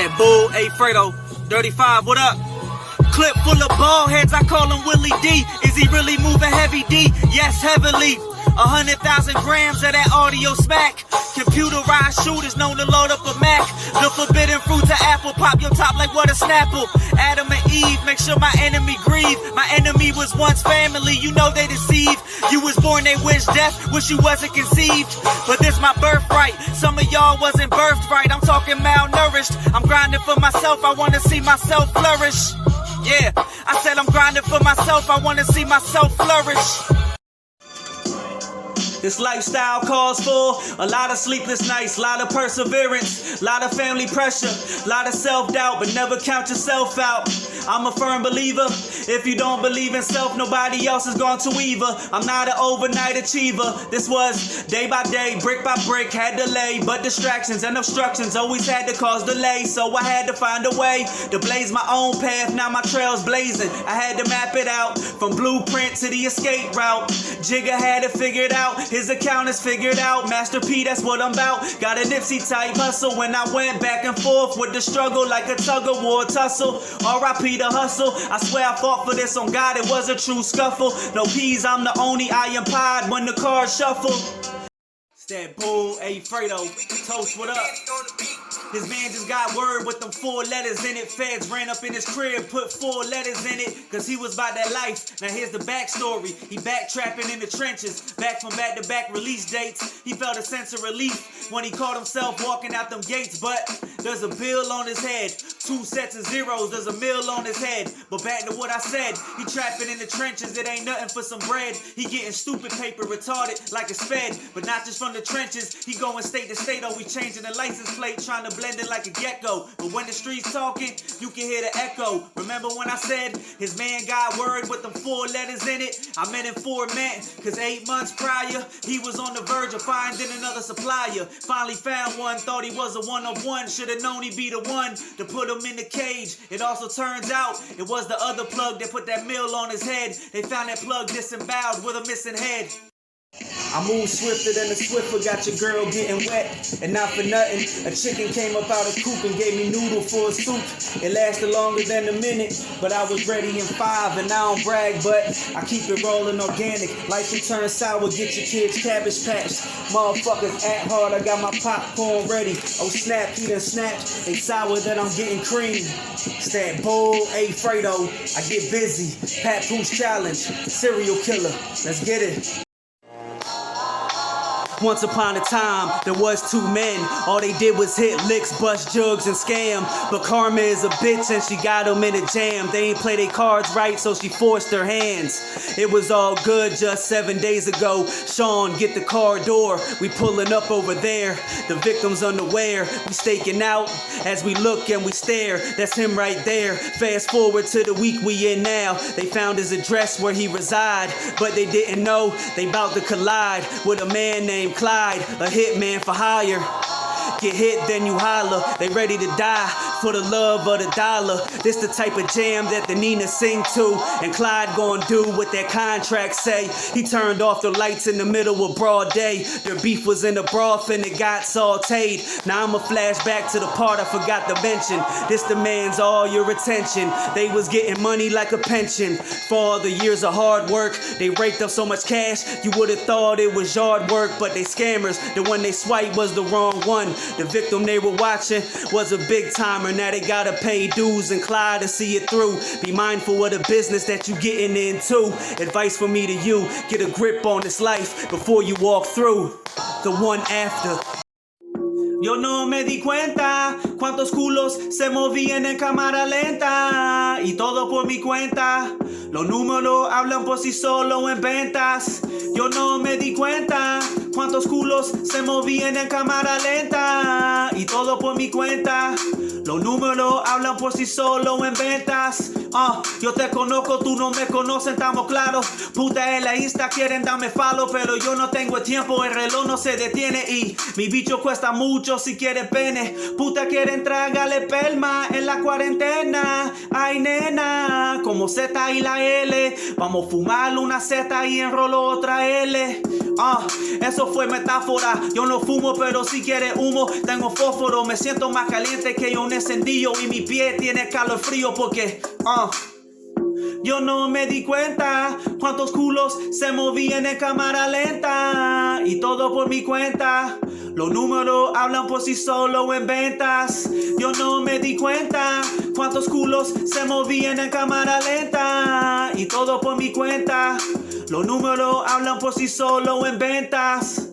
that bull, hey Fredo, Dirty 5, what up? Clip full of ball heads, I call him Willie D. Is he really moving heavy D? Yes, heavily. 100,000 grams of that audio smack. Computerized shooters known to load up a Mac. The forbidden fruit to apple, pop your top like what a Snapple. Adam and Eve, make sure my enemy grieve. My enemy was once family, you know they deceive. You was born, they wish death, wish you wasn't conceived. But this my birthright, some of y'all wasn't birthed right. I'm talking malnourished, I'm grinding for myself, I wanna see myself flourish. Yeah, I said I'm grinding for myself, I wanna see myself flourish. This lifestyle calls for a lot of sleepless nights, a lot of perseverance, a lot of family pressure, a lot of self-doubt, but never count yourself out. I'm a firm believer, if you don't believe in self, nobody else is going to either. I'm not an overnight achiever. This was day by day, brick by brick, had delay, but distractions and obstructions always had to cause delay. So I had to find a way to blaze my own path, now my trail's blazing. I had to map it out, from blueprint to the escape route. Jigga had it figured out, his account is figured out. Master P, that's what I'm about. Got a Nipsey type hustle when I went back and forth with the struggle like a tug of war tussle. R.I.P. the hustle. I swear I fought for this on God, it was a true scuffle. No peas, I'm the only iron pod when the cards shuffle. It's that bull, hey Fredo, Toast, what up? His man just got word with them 4 letters in it. Feds ran up in his crib, put 4 letters in it, cause he was about that life. Now here's the backstory. He backtrapping in the trenches, back from back-to-back release dates. He felt a sense of relief when he caught himself walking out them gates. But there's a bill on his head, 2 sets of zeros, there's a mill on his head. But back to what I said, he trapping in the trenches, it ain't nothing for some bread. He getting stupid paper, retarded like a sped. But not just from the trenches, he going state to state. Oh, we changing the license plate, trying to blend it like a gecko. But when the streets talking, you can hear the echo. Remember when I said his man got word with them 4 letters in it? I meant in format, cause 8 months prior, he was on the verge of finding another supplier. Finally found one, thought he was a one of one. Should've known he'd be the one to put him in the cage. It also turns out it was the other plug that put that mill on his head. They found that plug disemboweled with a missing head. I move swifter than a Swiffer, got your girl getting wet. And not for nothing, a chicken came up out of coop and gave me noodle for a soup. It lasted longer than a minute, but I was ready in 5. And I don't brag, but I keep it rolling organic. Life will turn sour, get your kids cabbage patched. Motherfuckers act hard, I got my popcorn ready. Oh snap, he done snapped. They sour that I'm getting cream. It's that bull, hey Fredo, I get busy. Papoose challenge, serial killer, let's get it. Once upon a time, there was 2 men. All they did was hit licks, bust jugs, and scam. But karma is a bitch and she got them in a jam. They ain't play their cards right, so she forced her hands. It was all good just 7 days ago. Sean, get the car door. We pulling up over there. The victim's unaware. We staking out as we look and we stare. That's him right there. Fast forward to the week we in now. They found his address where he reside, but they didn't know they about to collide with a man named Clyde, a hitman for hire. Get hit, then you holler. They ready to die for the love of the dollar. This the type of jam that the Nina sing to, and Clyde gon' do what that contract say. He turned off the lights in the middle of broad day. Their beef was in the broth and it got sauteed. Now I'ma flash back to the part I forgot to mention. This demands all your attention. They was getting money like a pension for all the years of hard work. They raked up so much cash, you would've thought it was yard work. But they scammers, the one they swiped was the wrong one. The victim they were watching was a big timer. Now they gotta pay dues and Clyde to see it through. Be mindful of the business that you getting into. Advice from me to you, get a grip on this life before you walk through the one after. Yo no me di cuenta cuántos culos se movían en cámara lenta y todo por mi cuenta. Los números hablan por sí solo en ventas. Yo no me di cuenta cuántos culos se movían en cámara lenta y todo por mi cuenta. Los números hablan por sí solo en ventas. Yo te conozco, tú no me conoces, estamos claros. Puta en la Insta quieren darme follow, pero yo no tengo el tiempo, el reloj no se detiene y mi bicho cuesta mucho si quieres pene. Puta quieren tragarle pelma en la cuarentena. Ay nena, como Z y la L. Vamos a fumar una Z y enrolo otra L. Eso fue metáfora. Yo no fumo, pero si quiere humo, tengo fósforo. Me siento más caliente que un encendido y mi pie tiene calor frío porque yo no me di cuenta cuántos culos se movían en cámara lenta y todo por mi cuenta. Los números hablan por sí solo en ventas. Yo no me di cuenta cuántos culos se movían en cámara lenta y todo por mi cuenta. Los números hablan por sí solo en ventas.